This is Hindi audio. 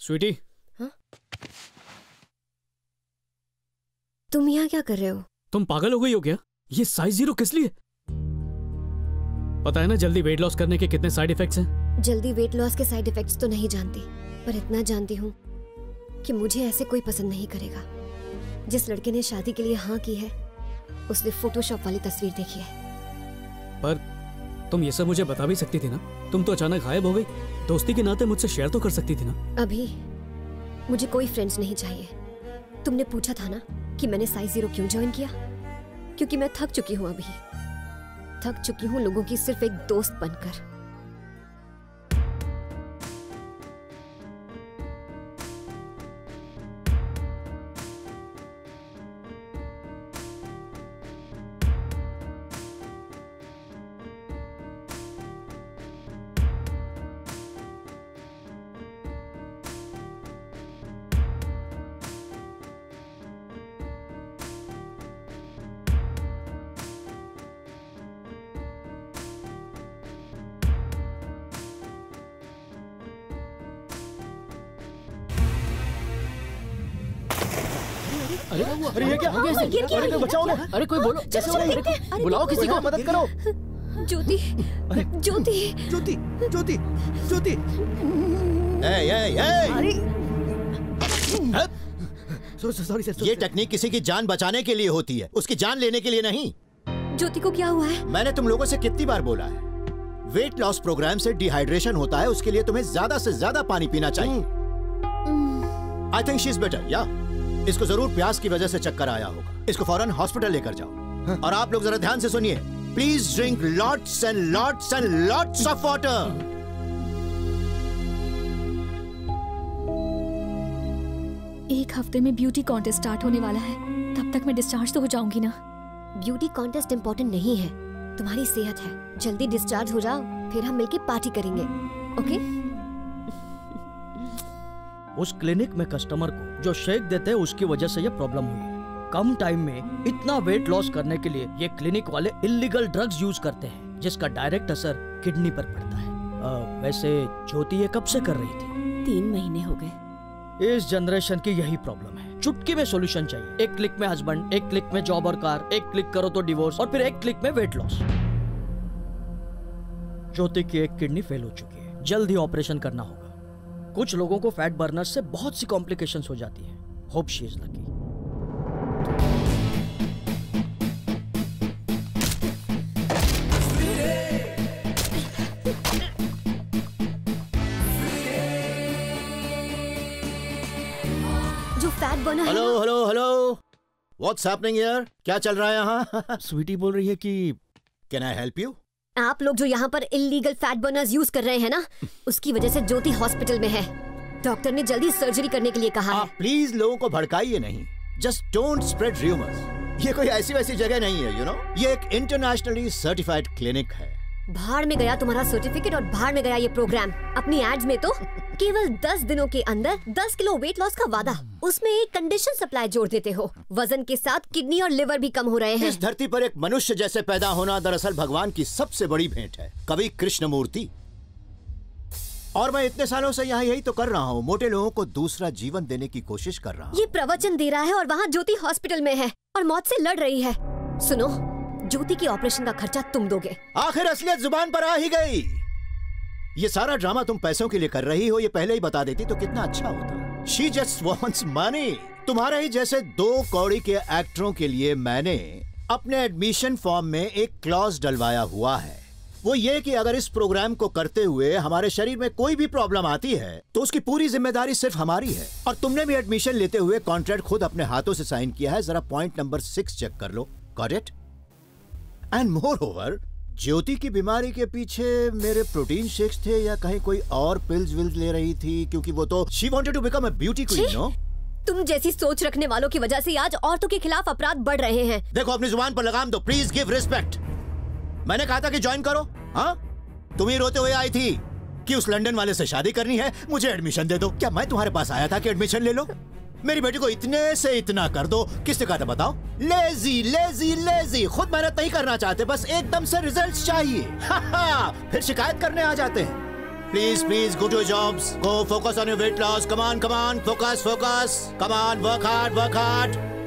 स्वीटी। हाँ? तुम यहाँ क्या कर रहे हो? तुम पागल हो गई हो क्या? ये साइज 0 किस लिए? पता है ना जल्दी वेट लॉस करने के कितने साइड इफेक्ट्स हैं? जल्दी वेट लॉस के साइड इफेक्ट्स तो नहीं जानती, पर इतना जानती हूँ कि मुझे ऐसे कोई पसंद नहीं करेगा। जिस लड़के ने शादी के लिए हाँ की है उसने फोटोशॉप वाली तस्वीर देखी है। पर तुम ये सब मुझे बता भी सकती थी ना। तुम तो अचानक गायब हो गई। दोस्ती के नाते मुझसे शेयर तो कर सकती थी ना। अभी मुझे कोई फ्रेंड्स नहीं चाहिए। तुमने पूछा था ना कि मैंने साइज 0 क्यों ज्वाइन किया? क्योंकि मैं थक चुकी हूँ। अभी थक चुकी हूँ लोगों की सिर्फ एक दोस्त बनकर। अरे ये क्या? अरे बचाओ! अरे कोई बोलो, बुलाओ किसी को, मदद करो। ज्योति, ज्योति, ज्योति, ज्योति, ज्योति! Sorry sir. ये टेक्निक किसी की जान बचाने के लिए होती है, उसकी जान लेने के लिए नहीं। ज्योति को क्या हुआ है? मैंने तुम लोगों से कितनी बार बोला है, वेट लॉस प्रोग्राम से डिहाइड्रेशन होता है, उसके लिए तुम्हें ज्यादा से ज्यादा पानी पीना चाहिए। I think she is better. या इसको जरूर प्यास की वजह से चक्कर आया होगा। इसको फौरन हॉस्पिटल लेकर जाओ। और आप लोग जरा ध्यान से सुनिए, please drink lots and lots and lots of water. एक हफ्ते में ब्यूटी कॉन्टेस्ट स्टार्ट होने वाला है, तब तक मैं डिस्चार्ज तो हो जाऊंगी ना। ब्यूटी कॉन्टेस्ट इम्पोर्टेंट नहीं है, तुम्हारी सेहत है। जल्दी डिस्चार्ज हो जाओ, फिर हम मिलके पार्टी करेंगे। ओके? उस क्लिनिक में कस्टमर को जो शेक देते हैं उसकी वजह से ये प्रॉब्लम हुई है। कम टाइम में इतना वेट लॉस करने के लिए ये क्लिनिक वाले इलीगल ड्रग्स यूज करते हैं, जिसका डायरेक्ट असर किडनी पर पड़ता है। वैसे ज्योति ये कब से कर रही थी? 3 महीने हो गए। इस जनरेशन की यही प्रॉब्लम है, चुटकी में सॉल्यूशन चाहिए। एक क्लिक में हस्बैंड, एक क्लिक में जॉब और कार, एक क्लिक करो तो डिवोर्स, और फिर एक क्लिक में वेट लॉस। ज्योति की एक किडनी फेल हो चुकी है, जल्द ही ऑपरेशन करना होगा। कुछ लोगों को फैट बर्नर से बहुत सी कॉम्प्लिकेशंस हो जाती है। Hope she is lucky. जो फैट बर्नर है। Hello hello hello, what's happening here? क्या चल रहा है यहाँ? स्वीटी बोल रही है कि कैन आई हेल्प यू? आप लोग जो यहाँ पर इलीगल फैट बर्नर्स यूज कर रहे हैं ना, उसकी वजह से ज्योति हॉस्पिटल में है। डॉक्टर ने जल्दी सर्जरी करने के लिए कहा आप प्लीज लोगों को भड़काइए नहीं। Just don't spread rumours. ये कोई ऐसी वैसी जगह नहीं है, यू नो। ये एक इंटरनेशनली सर्टिफाइड क्लिनिक है। भाड़ में गया तुम्हारा सर्टिफिकेट और भाड़ में गया ये प्रोग्राम। अपनी एड्स में तो केवल 10 दिनों के अंदर 10 किलो वेट लॉस का वादा, उसमें एक कंडीशन सप्लाई जोड़ देते हो। वजन के साथ किडनी और लिवर भी कम हो रहे हैं। इस धरती पर एक मनुष्य जैसे पैदा होना दरअसल भगवान की सबसे बड़ी भेंट है, कवि कृष्णमूर्ति। और मैं इतने सालों से यहाँ यही तो कर रहा हूँ, मोटे लोगों को दूसरा जीवन देने की कोशिश कर रहा हूँ। ये प्रवचन दे रहा है और वहाँ ज्योति हॉस्पिटल में है और मौत से लड़ रही है। सुनो, ज्योति के ऑपरेशन का खर्चा तुम दोगे। आखिर असलियत जुबान पर आ ही गई। ये सारा ड्रामा तुम पैसों के लिए कर रही हो, ये पहले ही बता देती तो कितना अच्छा होता। She just wants money। तुम्हारे ही जैसे 2 कौड़ी के एक्टरों के लिए मैंने अपने एडमिशन फॉर्म में एक क्लॉज डलवाया हुआ है। वो ये कि अगर इस प्रोग्राम को करते हुए हमारे शरीर में कोई भी प्रॉब्लम आती है तो उसकी पूरी जिम्मेदारी सिर्फ हमारी है। और तुमने भी एडमिशन लेते हुए कॉन्ट्रैक्ट खुद अपने हाथों से साइन किया है। जरा पॉइंट नंबर 6 चेक कर लो। Got it? And moreover, Jyoti की बीमारी के पीछे मेरे प्रोटीन शेक्स थे या कहीं कोई और पिल्स विल्स ले रही थी? क्योंकि वो तो she wanted to become a beauty queen, no? तुम जैसी सोच रखने वालों की वजह से आज औरतों के खिलाफ अपराध बढ़ रहे हैं। देखो, अपनी जुबान पर लगाम दो। Please give respect. मैंने कहा था कि ज्वाइन करो। हाँ, तुम ही रोते हुए आई थी कि उस लंदन वाले से शादी करनी है, मुझे एडमिशन दे दो। क्या मैं तुम्हारे पास आया था कि एडमिशन ले लो? मेरी बेटी को इतने से इतना कर दो, किसने कहा था बताओ? लेजी लेजी लेजी, खुद मेहनत नहीं करना चाहते, बस एकदम से रिजल्ट्स चाहिए। फिर शिकायत करने आ जाते हैं। Please, please go to your jobs. Go focus on your weight loss. Come on, focus. Come on, work hard.